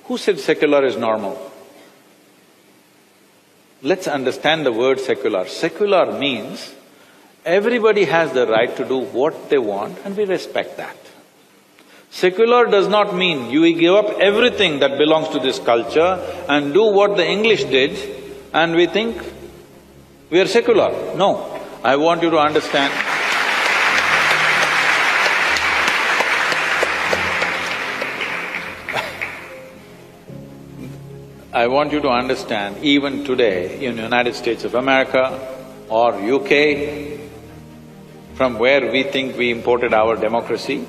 Who said secular is normal? Let's understand the word secular. Secular means everybody has the right to do what they want and we respect that. Secular does not mean you give up everything that belongs to this culture and do what the English did and we think we are secular. No, I want you to understand. I want you to understand, even today in United States of America or UK, from where we think we imported our democracy,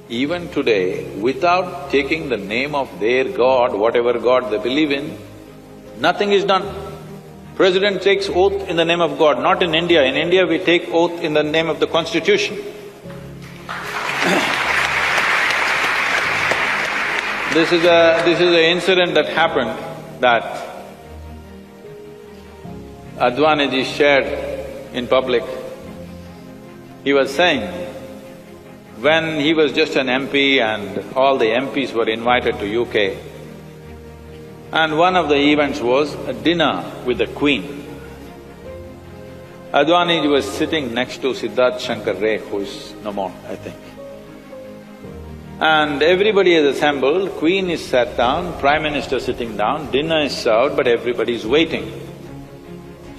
even today, without taking the name of their God, whatever God they believe in, nothing is done. President takes oath in the name of God, not in India. In India, we take oath in the name of the Constitution. This is an incident that happened that Advaniji shared in public. He was saying, when he was just an MP and all the MPs were invited to UK, and one of the events was a dinner with the Queen. Advaniji was sitting next to Siddharth Shankar Ray, who is no more, I think. And everybody is assembled, Queen is sat down, Prime Minister sitting down, dinner is served, but everybody is waiting.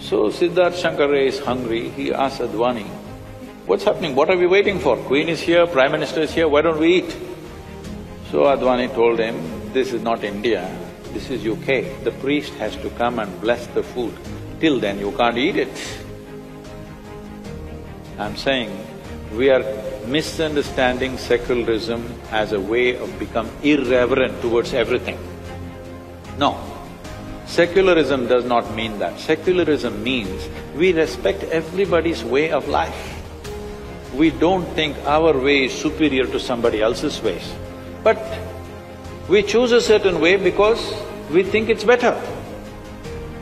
So Siddharth Shankar Ray is hungry, he asks Advani, "What's happening? What are we waiting for? Queen is here, Prime Minister is here, why don't we eat?" So Advani told him, "This is not India, this is UK. The priest has to come and bless the food. Till then you can't eat it." I'm saying, we are misunderstanding secularism as a way of become irreverent towards everything. No, secularism does not mean that. Secularism means we respect everybody's way of life. We don't think our way is superior to somebody else's ways. But we choose a certain way because we think it's better.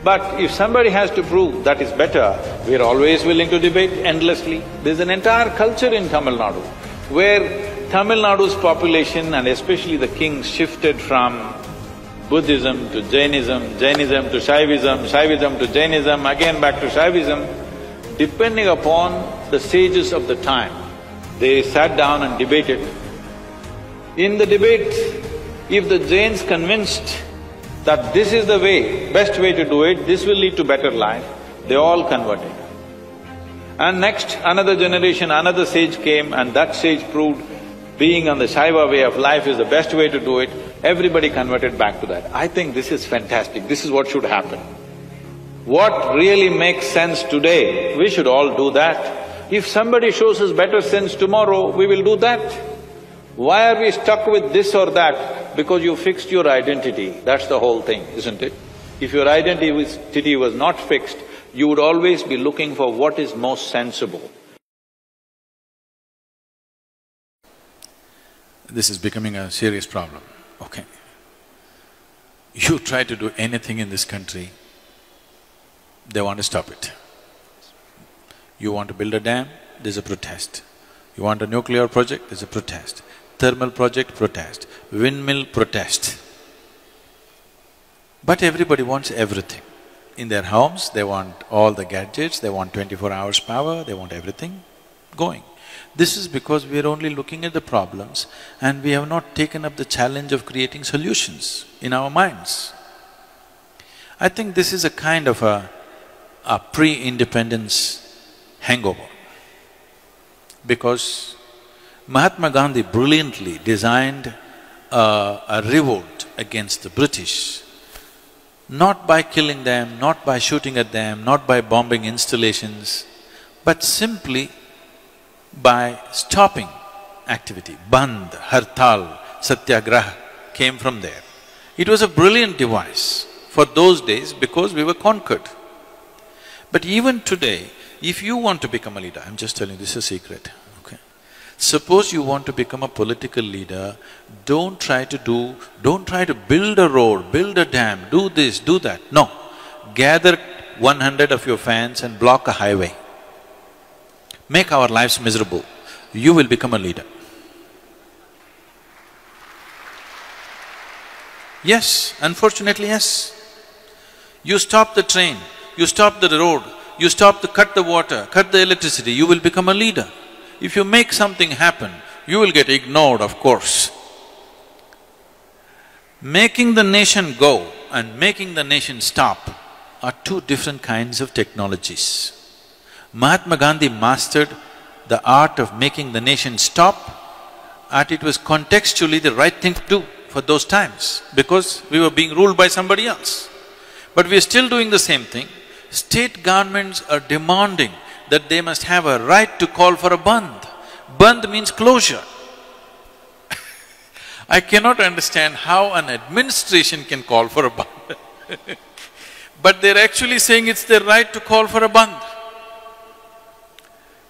But if somebody has to prove that is better, we're always willing to debate endlessly. There's an entire culture in Tamil Nadu where Tamil Nadu's population and especially the kings shifted from Buddhism to Jainism, Jainism to Shaivism, Shaivism to Jainism, again back to Shaivism, depending upon the sages of the time. They sat down and debated. In the debate, if the Jains convinced that this is the way, best way to do it, this will lead to better life, they all converted. And next, another generation, another sage came and that sage proved being on the Shaiva way of life is the best way to do it, everybody converted back to that. I think this is fantastic, this is what should happen. What really makes sense today, we should all do that. If somebody shows us better sense tomorrow, we will do that. Why are we stuck with this or that? Because you fixed your identity, that's the whole thing, isn't it? If your identity was not fixed, you would always be looking for what is most sensible. This is becoming a serious problem, okay. You try to do anything in this country, they want to stop it. You want to build a dam, there's a protest. You want a nuclear project, there's a protest. Thermal project, protest. Windmill, protest. But everybody wants everything. In their homes, they want all the gadgets, they want 24 hours power, they want everything going. This is because we are only looking at the problems and we have not taken up the challenge of creating solutions in our minds. I think this is a kind of a pre-independence hangover. Because Mahatma Gandhi brilliantly designed a revolt against the British, not by killing them, not by shooting at them, not by bombing installations, but simply by stopping activity. Bandh, Hartal, Satyagraha came from there. It was a brilliant device for those days because we were conquered. But even today, if you want to become a leader, I'm just telling you, this is a secret, okay? Suppose you want to become a political leader, don't try to build a road, build a dam, do this, do that. No. Gather 100 of your fans and block a highway. Make our lives miserable. You will become a leader. Yes, unfortunately, yes. You stop the train, you stop the road, you cut the water, cut the electricity, you will become a leader. If you make something happen, you will get ignored, of course. Making the nation go and making the nation stop are two different kinds of technologies. Mahatma Gandhi mastered the art of making the nation stop, and it was contextually the right thing to do for those times, because we were being ruled by somebody else. But we are still doing the same thing. State governments are demanding that they must have a right to call for a bandh. Bandh means closure. I cannot understand how an administration can call for a bandh. But they're actually saying it's their right to call for a bandh.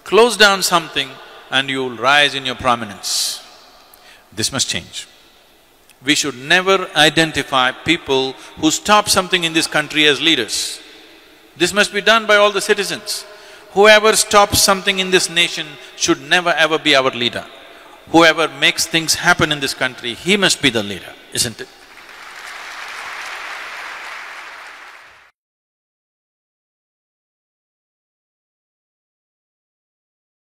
Close down something and you'll rise in your prominence. This must change. We should never identify people who stop something in this country as leaders. This must be done by all the citizens. Whoever stops something in this nation should never ever be our leader. Whoever makes things happen in this country, he must be the leader, isn't it?